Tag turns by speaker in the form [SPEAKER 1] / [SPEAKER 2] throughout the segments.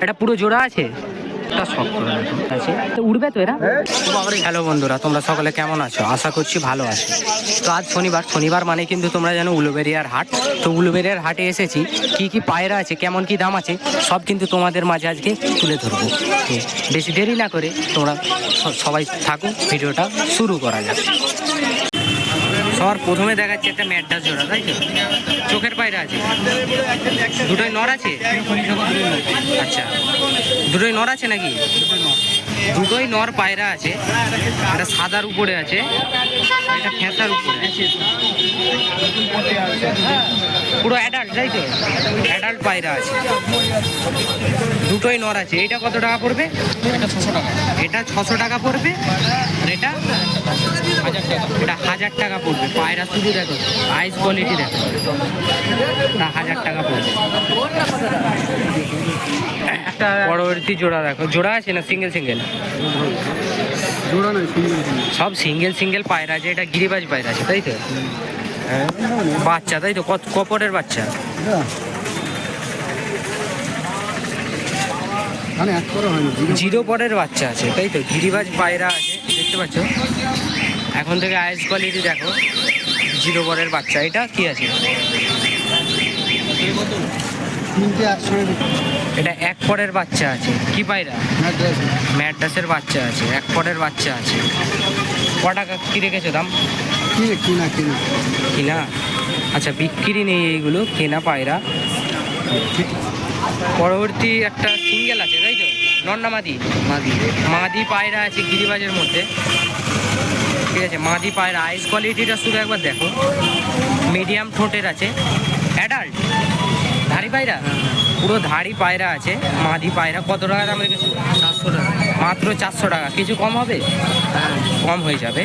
[SPEAKER 1] এটা পুরো জোড়া আছে, উড়বে তো এরা। হ্যালো বন্ধুরা, তোমরা সকলে কেমন আছো? আশা করছি ভালো আছো। তো আজ শনিবার মানে কিন্তু তোমরা জানো উলুবেড়িয়ার হাট। তো উলুবেড়িয়ার হাটে এসেছি, কি কি পায়রা আছে, কেমন কি দাম আছে, সব কিন্তু তোমাদের মাঝে আজকে তুলে ধরবো। বেশি দেরি না করে তোমরা সবাই থাকো, ভিডিওটা শুরু করা যাক। সবার প্রথমে দেখাচ্ছে একটা ম্যাড্রাস জোড়া, তাই তো? চোখের পায়রা আছে, দুটোই নর আছে। আচ্ছা, দুটোই নর আছে নাকি? দুটোই নর পায়রা আছে। একটা সাদার উপরে আছে, একটা ফ্যাঁসার উপরে আছে। পুরো অ্যাডাল্ট, তাই তো? অ্যাডাল্ট পায়রা আছে, দুটোই নর আছে। এটা কত টাকা পড়বে? এটা 600 টাকা। এটা 600 টাকা পড়বে। আর এটা 1000 টাকা। এটা 1000 টাকা পড়বে। পায়রা শুধু দেখো, আইস কোয়ালিটি দেখো, এটা 1000 টাকা পড়বে। একটা পরবর্তী জোড়া দেখো, জোড়া আছে না সিঙ্গেল?
[SPEAKER 2] জোড়া নয়,
[SPEAKER 1] সব সিঙ্গেল পায়রা আছে। এটা গিরিবাজ পায়রা আছে, তাই তো? বাচ্চা, তাই তো? কপরের বাচ্চা? জিরো পরের বাচ্চা আছে, তাই তো? গিরিবাজ পায়রা আছে, দেখতে পাচ্ছ? এখন থেকে আইস কোয়ালিটি দেখো, জিরো পরের বাচ্চা। এটা কি আছে? এটা এক পরের বাচ্চা আছে। কি পায়রা? ম্যাড্রাসের বাচ্চা আছে, এক পরের বাচ্চা আছে। ক টাকা কি রেখেছো দাম? কিনা? আচ্ছা, বিক্রি নেই এইগুলো, কেনা পায়রা। পরবর্তী একটা সিঙ্গেল আছে, তাই তো? নর না মাদি? মাদি পায়রা আছে গিরিবাজের মধ্যে, ঠিক আছে? মাদি পায়রা, আইস কোয়ালিটিটা শুধু একবার দেখো, মিডিয়াম ঠোঁটের আছে। অ্যাডাল্ট ধাড়ি পায়রা, পুরো ধাড়ি পায়রা আছে, মাদি পায়রা। কত টাকা দাম রেখেছো? 400 টাকা। মাত্র 400 টাকা। কিছু কম হবে? কম হয়ে যাবে।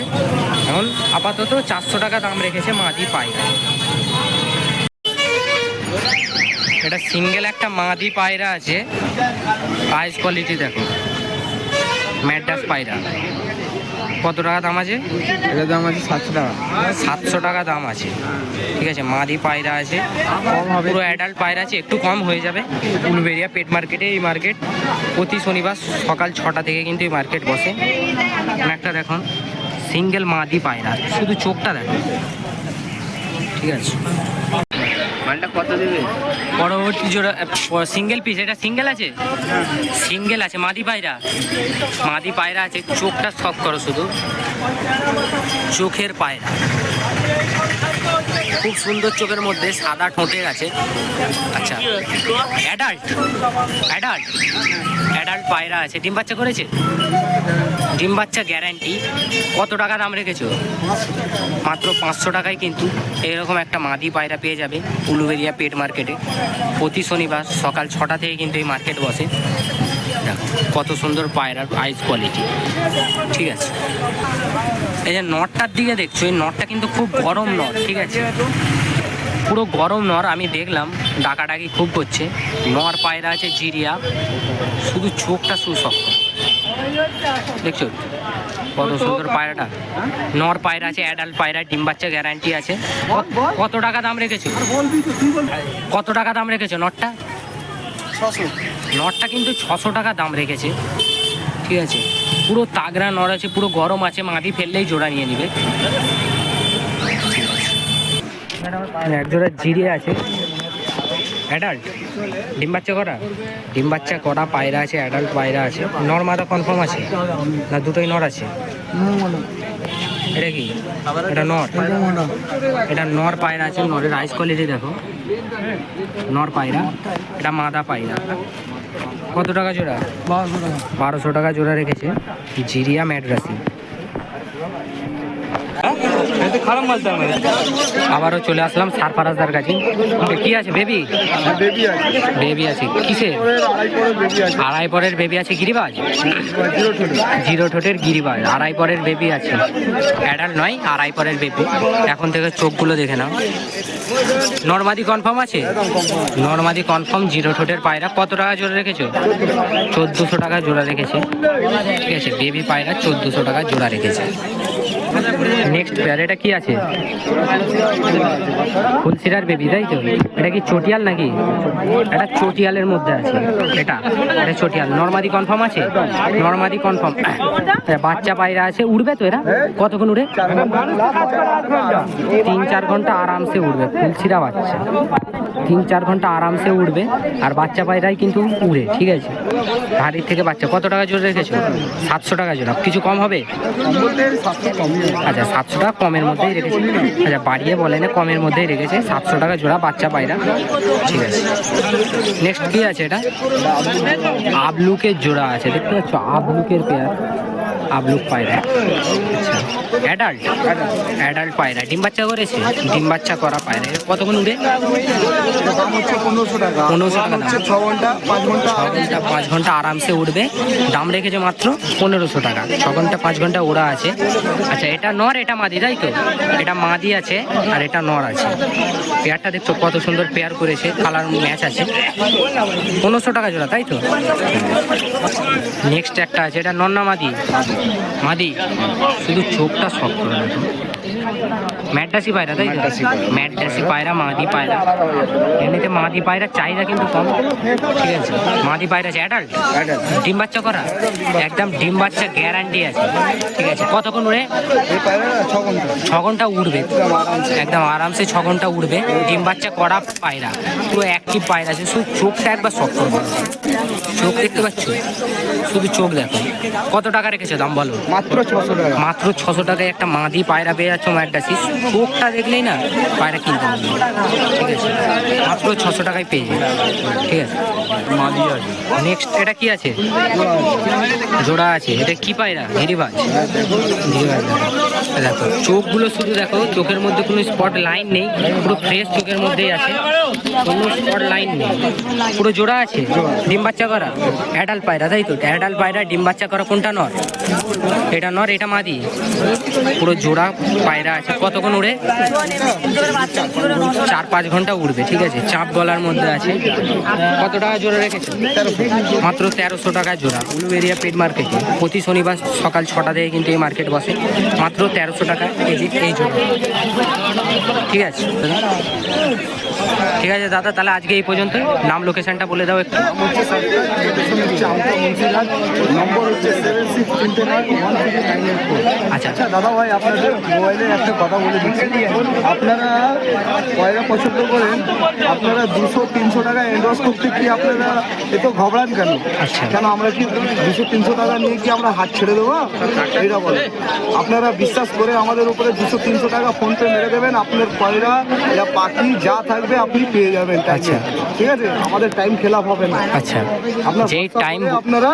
[SPEAKER 1] এখন আপাতত 400 টাকা দাম রেখেছে মাদি পায়রা। এটা সিঙ্গেল একটা মাদি পায়রা আছে, আইস কোয়ালিটি দেখো, ম্যাড্রাস পায়রা। কত টাকা দাম আছে?
[SPEAKER 2] এটা দাম আছে 700 টাকা।
[SPEAKER 1] 700 টাকা দাম আছে, ঠিক আছে? মাদি পায়রা আছে, কম হবে। পুরো অ্যাডাল্ট পায়রা আছে, একটু কম হয়ে যাবে। উলুবেড়িয়া পেট মার্কেটে এই মার্কেট প্রতি শনিবার সকাল 6টা থেকে কিন্তু এই মার্কেট বসে। একটা দেখুন সিঙ্গেল মাদি পায়রা, শুধু চোখটা দেখো, ঠিক আছে?
[SPEAKER 2] মালটা কত দেবে?
[SPEAKER 1] পরবর্তী জোড়া সিঙ্গেল পিস। এটা সিঙ্গেল আছে? সিঙ্গেল আছে, মাদি পায়রা আছে। চোখটা শখ করো, শুধু চোখের পায়রা, খুব সুন্দর চোখের মধ্যে, সাদা ঠোঁটের আছে। আচ্ছা, অ্যাডাল্ট পায়রা আছে। ডিম বাচ্চা করেছে? ডিম বাচ্চা গ্যারান্টি। কত টাকা দাম রেখেছো? মাত্র 500 টাকায় কিন্তু এরকম একটা মাদি পায়রা পেয়ে যাবে উলুবেড়িয়া পেট মার্কেটে। প্রতি শনিবার সকাল 6টা থেকে কিন্তু এই মার্কেট বসে। দেখো কত সুন্দর পায়রার আইস কোয়ালিটি, ঠিক আছে? এই যে নটটার দিকে দেখছো, এই নটটা কিন্তু খুব গরম নট, ঠিক আছে? পুরো গরম নর। আমি দেখলাম ডাকাডাকি খুব করছে। নর পায়রা আছে জিরিয়া, শুধু চোখটা সুশক্ত, দেখছো কত সুন্দর পায়রাটা? নর পায়রা আছে, অ্যাডাল্ট পায়রা, ডিম বাচ্চা গ্যারান্টি আছে। কত টাকা দাম রেখেছো? কত টাকা দাম রেখেছো নটটা?
[SPEAKER 2] 600।
[SPEAKER 1] নটটা কিন্তু 600 টাকা দাম রেখেছে, ঠিক আছে? পুরো তাগড়া নর আছে, পুরো গরম আছে। মাদি ফেললেই জোড়া নিয়ে নিবে। এক জোড়া জিরে আছে, অ্যাডাল্ট, ডিম বাচ্চা করা পায়রা আছে, অ্যাডাল্ট পায়রা আছে। নর মাদা কনফার্ম আছে না? দুটোই নর আছে। এটা কি? এটা নর। এটা নর পায়রা আছে, নরের আইস কোয়ালিটি দেখো, নর পায়রা। এটা মাদা পায়রা। কত টাকা জোড়া? 1200 টাকা জোড়া রেখেছে জিরিয়া ম্যাড্রাসি। আবারও চলে আসলাম সারফারাজদার কাছে। কি আছে? বেবি আছে। কিসের? আড়াই পরের বেবি আছে। গিরিবাজ? জিরো ঠোঁটের গিরিবাজ, আড়াই পরের বেবি আছে। অ্যাডাল্ট নয়, আড়াই পরের বেবি। এখন থেকে চোখগুলো দেখে নাও। নরমাদি কনফার্ম আছে? নরমাদি কনফার্ম, জিরো ঠোঁটের পায়রা। কত টাকা জোড়া রেখেছো? 1400 টাকা জোড়া রেখেছে, ঠিক আছে? বেবি পায়রা 1400 টাকা জোড়া রেখেছে। নেক্সট পেয়ার এটা কি আছে? ফুলসিরার বেবি, তাই তো? এটা কি চটিয়াল নাকি? এটা চটিয়ালের মধ্যে আছে। এটা এটা চটিয়াল। নরমাদি কনফার্ম আছে? নরমাদি কনফার্ম। বাচ্চা পায়রা আছে, উড়বে তো এরা? কতক্ষণ উড়ে? 3-4 ঘন্টা আরামসে উড়বে। ফুলসিরা বাচ্চা 3-4 ঘন্টা আরামসে উড়বে। আর বাচ্চা পায়রাই কিন্তু উড়ে, ঠিক আছে? হাড়ির থেকে বাচ্চা। কত টাকা জোড়া রেখেছো? 700 টাকা জোড়া। কিছু কম হবে? আচ্ছা, 700 টাকা কমের মধ্যেই রেখেছে। আচ্ছা, বাড়িয়ে বলে না, কমের মধ্যেই রেখেছে। 700 টাকা জোড়া বাচ্চা পায়রা, ঠিক আছে। নেক্সট কি আছে? এটা আবলুকের জোড়া আছে, দেখতে পাচ্ছ? আবলুকের পেয়ার, আবলুক পায়রা। আচ্ছা, অ্যাডাল্ট পায়রা। ডিম বাচ্চা করেছে? ডিম বাচ্চা করা পায়রা। কতক্ষণ উড়ে?
[SPEAKER 2] 1500 টাকা।
[SPEAKER 1] 1500 টাকা দাম।
[SPEAKER 2] 6 ঘন্টা 5 ঘন্টা
[SPEAKER 1] 5 ঘন্টা আরামসে উঠবে। দাম রেখেছে মাত্র 1500 টাকা। 6 ঘন্টা 5 ঘন্টা ওড়া আছে। আচ্ছা, এটা নর, এটা মাদি, তাই তো? এটা মাদি আছে আর এটা নর আছে। পেয়ারটা দেখছো কত সুন্দর পেয়ার করেছে, কালার ম্যাচ আছে। 1500 টাকা জোড়া, তাই তো? নেক্সট একটা আছে, এটা নর না মাদি? মাদি। শুধু চোখটা শক্ত করে দেখো। ম্যাডাসি পায়রা, তাই তো? ম্যাডাসি পায়রা, মাদি পায়রা। এমনিতে মাদি পায়রা চাহিদা কিন্তু কম, ঠিক আছে? মাদি পায়রা আছে অ্যাডাল্ট, ডিম বাচ্চা করা, একদম ডিম বাচ্চা গ্যারান্টি আছে, ঠিক আছে? কতক্ষণ উড়ে? 6 ঘন্টা উড়বে, একদম আরামসে 6 ঘন্টা উড়বে। ডিম বাচ্চা করা পায়রা, পুরো অ্যাক্টিভ পায়রা আছে। শুধু চোখটা একবার শক্ত করে, চোখ দেখতে পাচ্ছ? শুধু চোখ দেখো। কত টাকা রেখেছো দাম বলো?
[SPEAKER 2] মাত্র 600 টাকা।
[SPEAKER 1] মাত্র 600 টাকায় একটা মাদি পায়রা পেয়ে যাচ্ছ ম্যাডাসি। চোখটা দেখলেই না পায়রা কিনতে হবে, ঠিক আছে? মাত্র 600 টাকায় পেয়ে যাবে, ঠিক আছে? মাদি আছে। নেক্সট এটা কি আছে? জোড়া আছে। এটা কি পায়রা? গিরিবাজ। গিরিবাজ দেখো, চোখগুলো শুধু দেখো, চোখের মধ্যে কোনো স্পট লাইন নেই, পুরো ফ্রেশ চোখের মধ্যেই আছে, কোনো স্পট লাইন নেই। পুরো জোড়া আছে, ডিম বাচ্চা করা অ্যাডাল্ট পায়রা, তাই তো? অ্যাডাল্ট পায়রা, ডিম বাচ্চা করা। কোনটা নর? এটা নর, এটা মাদি। পুরো জোড়া পায়রা আছে। কতক্ষণ উড়ে? 4-5 ঘন্টা উড়বে, ঠিক আছে? চাপ গলার মধ্যে আছে। কত টাকা জোড়া রেখেছে? মাত্র 1300 টাকা জোড়া। উলুবেড়িয়া পেট মার্কেটে প্রতি শনিবার সকাল 6টা থেকে কিন্তু এই মার্কেট বসে। মাত্র 1300 টাকা এই জোড়া, ঠিক আছে? ঠিক আছে দাদা, তাহলে আজকে এই পর্যন্ত। নাম লোকেশনটা বলে দাও একটু।
[SPEAKER 2] নম্বর হচ্ছে 76291394।
[SPEAKER 1] আচ্ছা
[SPEAKER 2] আচ্ছা দাদা ভাই, আপনাদের মোবাইলে একটা কথা বলে দিচ্ছি। আপনারা পয়লা পছন্দ করেন, আপনারা 200-300 টাকা এন্ডোর্স করতে কি আপনারা এত ঘবড়ান কেন?
[SPEAKER 1] আচ্ছা।
[SPEAKER 2] কেন আমরা কি 200-300 টাকা নিয়ে কি আমরা হাত ছেড়ে দেবো? এটা বলে আপনারা বিশ্বাস করে আমাদের উপরে 200-300 টাকা ফোনপে মেরে দেবেন। আপনার পয়লা या পাখি যা থাকবে আপনি পেয়ে যাবেন।
[SPEAKER 1] আচ্ছা,
[SPEAKER 2] ঠিক আছে? আমাদের টাইম খেলাপ হবে না।
[SPEAKER 1] আচ্ছা,
[SPEAKER 2] আপনার
[SPEAKER 1] যেই টাইম
[SPEAKER 2] আপনারা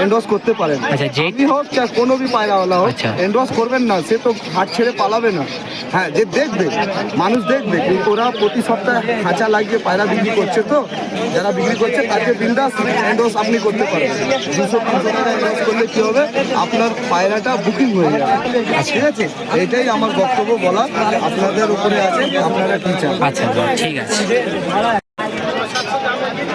[SPEAKER 2] এন্ডোর্স করতে পারেন।
[SPEAKER 1] আচ্ছা, যেই
[SPEAKER 2] হোক চাই কোনো भी পায়রাওয়ালা হোক,
[SPEAKER 1] আচ্ছা।
[SPEAKER 2] এন্ডোর্স করবেন না, সে তো হাত ছেড়ে পালাবে না। হ্যাঁ, যে দেখবে, মানুষ দেখবে, কিন্তু ওরা প্রতি সপ্তাহে খাঁচা লাগিয়ে পায়রা বিক্রি করছে, তো যারা বিক্রি করছে তাকে বিন্দাস এন্ডোর্স আপনি করতে পারেন। 200-300 টাকা এন্ডোর্স করলে কি হবে? আপনার পায়রাটা বুকিং হয়ে যাবে, ঠিক আছে? এটাই আমার বক্তব্য বলা। আপনাদের উপরে আছে, আপনারা কি চান।
[SPEAKER 1] আচ্ছা, ঠিক আছে।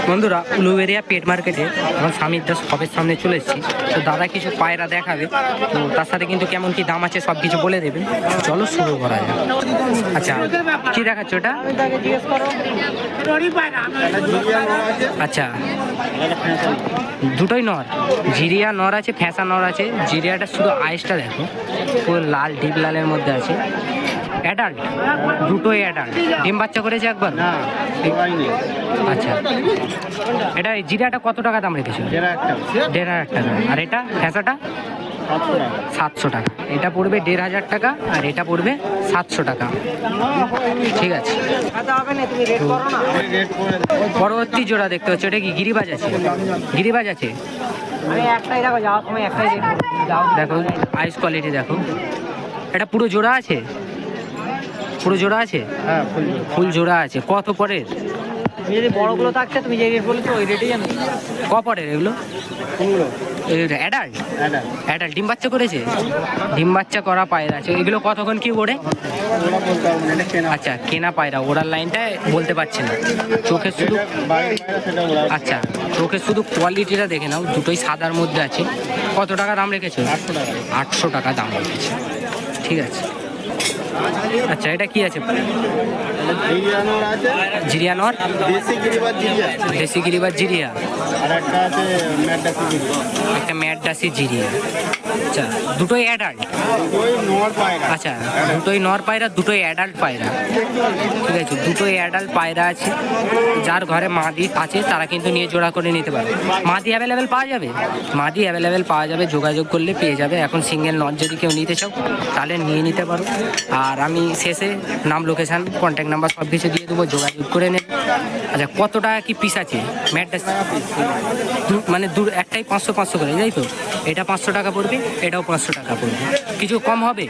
[SPEAKER 1] বন্ধুরা, উলুবেড়িয়া পেট মার্কেটে আমার স্বামীর দাস শপের সামনে চলে এসেছি। তো দাদা কিছু পায়রা দেখাবে, তো তার সাথে কিন্তু কেমন কি দাম আছে সব কিছু বলে দেবেন। চলো শুরু করা যাক। আচ্ছা, কি দেখাচ্ছ এটা? আচ্ছা, দুটোই নর। জিরিয়া নর আছে, ফ্যাঁসা নর আছে। জিরিয়াটা শুধু আইসটা দেখো, পুরো লাল, ডিপ লালের মধ্যে আছে। অ্যাডাল্ট, দুটোই অ্যাডাল্ট। ডিম বাচ্চা করেছে একবার? আচ্ছা, এটা জিরাটা কত টাকা দাম রেখেছো? 1500 টাকা। আর এটা ফ্যাঁসাটা 700 টাকা। এটা পড়বে 1500 টাকা আর এটা পড়বে 700 টাকা, ঠিক আছে? পরবর্তী জোড়া দেখতে হচ্ছে, এটা কি গিরিবাজ আছে? গিরিবাজ আছে, দেখো আইস কোয়ালিটি দেখো। এটা পুরো জোড়া আছে? পুরো জোড়া আছে?
[SPEAKER 2] হ্যাঁ,
[SPEAKER 1] ফুল জোড়া আছে। কত পরের?
[SPEAKER 3] তুমি যদি বড়গুলো থাকছে তুমি যে রেট বলেছো ওই রেটেই জানো।
[SPEAKER 1] ক পরের এগুলো? অ্যাডাল্ট। অ্যাডাল্ট ডিম বাচ্চা করেছে? ডিম বাচ্চা করা পায়রা আছে। এগুলো কতক্ষণ কি ওড়ে? আচ্ছা, কেনা পায়রা। ওড়ার লাইনটা বলতে পারছি না। চোখে শুধু, আচ্ছা, চোখে শুধু কোয়ালিটিটা দেখে নাও, দুটোই সাদার মধ্যে আছে। কত টাকা দাম রেখেছো? 800 টাকা দাম রেখেছে, ঠিক আছে। আচ্ছা এটা কি আছে?
[SPEAKER 4] জিরিয়ানোর আছে,
[SPEAKER 1] জিরিয়ানোর,
[SPEAKER 4] দেশি গিরিবাজ জিরিয়া,
[SPEAKER 1] দেশি গিরিবাজ জিরিয়া,
[SPEAKER 4] আর একটা আছে ম্যাডাসি জিরিয়া।
[SPEAKER 1] একটা ম্যাডাসি জিরিয়া। আচ্ছা দুটোই অ্যাডাল্ট?
[SPEAKER 4] ওই নর পায়রা।
[SPEAKER 1] আচ্ছা দুটোই নর পায়রা, দুটোই অ্যাডাল্ট পায়রা। ঠিক আছে, দুটোই অ্যাডাল্ট পায়রা আছে। যার ঘরে মাদি আছে তারা কিন্তু নিয়ে জোড়া করে নিতে পারে। মাদি অ্যাভেলেবেল পাওয়া যাবে? মাদি অ্যাভেলেবেল পাওয়া যাবে, যোগাযোগ করলে পেয়ে যাবে। এখন সিঙ্গেল নট যদি কেউ নিতে চাও তাহলে নিয়ে নিতে পারো। আর আমি শেষে নাম, লোকেশান, কন্ট্যাক্ট নাম্বার সব কিছু দিয়ে দেবো, যোগাযোগ করে নেবে। আচ্ছা কত টাকা কি পিস আছে ম্যাডাস? মানে একটাই 500 করে, তাই তো? এটা 500 টাকা পড়বে, এটাও 500 টাকা পড়বে। কিছু কম হবে?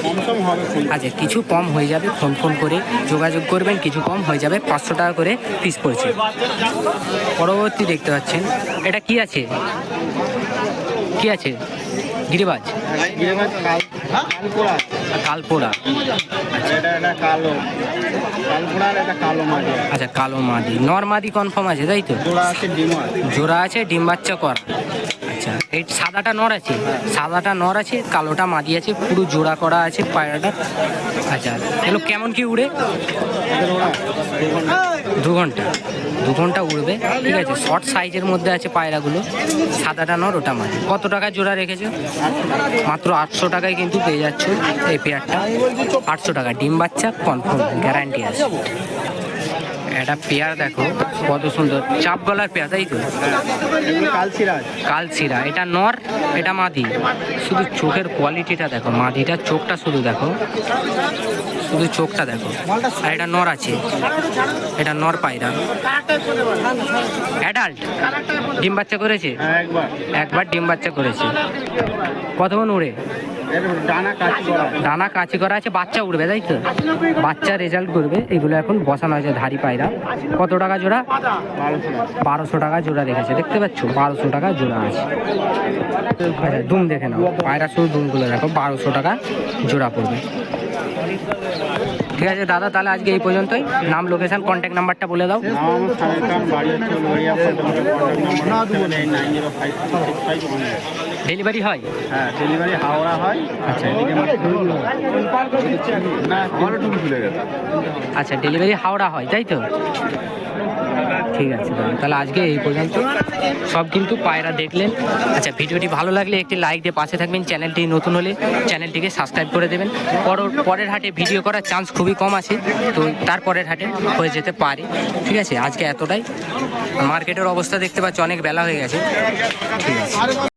[SPEAKER 4] কমসম হবে।
[SPEAKER 1] আচ্ছা কিছু কম হয়ে যাবে, ফোন করে যোগাযোগ করবেন, কিছু কম হয়ে যাবে। 500 টাকা করে পিস পড়ছে। পরবর্তী দেখতে পাচ্ছেন, এটা কি আছে? কি আছে? গিরিবাজ,
[SPEAKER 4] গিরিবাজ কালপোড়া।
[SPEAKER 1] কালপোড়া।
[SPEAKER 4] এটা কালো কালপোড়া, আর এটা কালো মাঝে।
[SPEAKER 1] আচ্ছা কালো মাদি, নর মাদি কনফার্ম আছে তাই তো?
[SPEAKER 4] জোড়া আছে, ডিমা।
[SPEAKER 1] জোড়া আছে, ডিম বাচ্চা করা। আচ্ছা এই সাদাটা নর আছে? সাদাটা নর আছে, কালোটা মাদি আছে, পুরো জোড়া করা আছে পায়রাটা। আচ্ছা এগুলো কেমন কি উড়ে?
[SPEAKER 4] এদের ওরা
[SPEAKER 1] 2 ঘন্টা, 2 ঘন্টা উড়বে। ঠিক আছে, শর্ট সাইজের মধ্যে আছে পায়রাগুলো। সাদাটা নর, ওটা মাদি। কত টাকা জোড়া রেখেছো? মাত্র 800 টাকায় কিন্তু পেয়ে যাচ্ছ এই পেয়ারটা। 800 টাকা, ডিম বাচ্চা কনফার্ম, গ্যারান্টি আছে। একটা পেয়ার দেখো কত সুন্দর, চাপ গলার পেয়ার তাই তো?
[SPEAKER 4] এগুলো কালচিরাজ।
[SPEAKER 1] কালচিরা, এটা নর, এটা মাদি। শুধু চোখের কোয়ালিটিটা দেখো, মাদিটার চোখটা শুধু দেখো, শুধু চোখটা দেখো। আর এটা নর আছে, এটা নর পায়রা, অ্যাডাল্ট। ডিম বাচ্চা করেছে?
[SPEAKER 4] হ্যাঁ, একবার।
[SPEAKER 1] একবার ডিম বাচ্চা করেছে। কতক্ষণ উড়ে?
[SPEAKER 4] এর ডানা কাজ করা।
[SPEAKER 1] ডানা কাঁচি করা আছে, বাচ্চা উড়বে তাই তো? বাচ্চা রেজাল্ট করবে। এগুলো এখন বসানো আছে ধাড়ি পায়রা। কত টাকা জোড়া? 1200 টাকা জোড়া রেখেছে, দেখতে পাচ্ছ? 1200 টাকা জোড়া আছে। আচ্ছা দুম দেখে নাও, পায়রা শুধু দুমগুলো দেখো, 1200 টাকা জোড়া পড়বে। ঠিক আছে দাদা, তাহলে আজকে এই পর্যন্তই। নাম, লোকেশন, কন্ট্যাক্ট নাম্বারটা বলে দাও।
[SPEAKER 4] নাম আমার সামির খান, বাড়ি হচ্ছে Lohia photography. Contact number 90056651।
[SPEAKER 1] Delivery হয়?
[SPEAKER 4] হ্যাঁ, ডেলিভারি হাওড়া হয়।
[SPEAKER 1] আচ্ছা।
[SPEAKER 4] এদিকে না, আমারটুকু ভুলে গেছে।
[SPEAKER 1] আচ্ছা ডেলিভারি হাওড়া হয় তাই তো? ঠিক আছে দাদা, তাহলে আজকে এই পর্যন্ত। সব কিন্তু পায়রা দেখলেন। আচ্ছা ভিডিওটি ভালো লাগলে একটি লাইক দিয়ে পাশে থাকবেন। চ্যানেলটি নতুন হলে চ্যানেলটিকে সাবস্ক্রাইব করে দেবেন। পরের হাটে ভিডিও করার চান্স খুবই কম আছে, তো তারপরের হাটে হয়ে যেতে পারে। ঠিক আছে, আজকে এতটাই। মার্কেটের অবস্থা দেখতে পাচ্ছি, অনেক বেলা হয়ে গেছে। ঠিক আছে।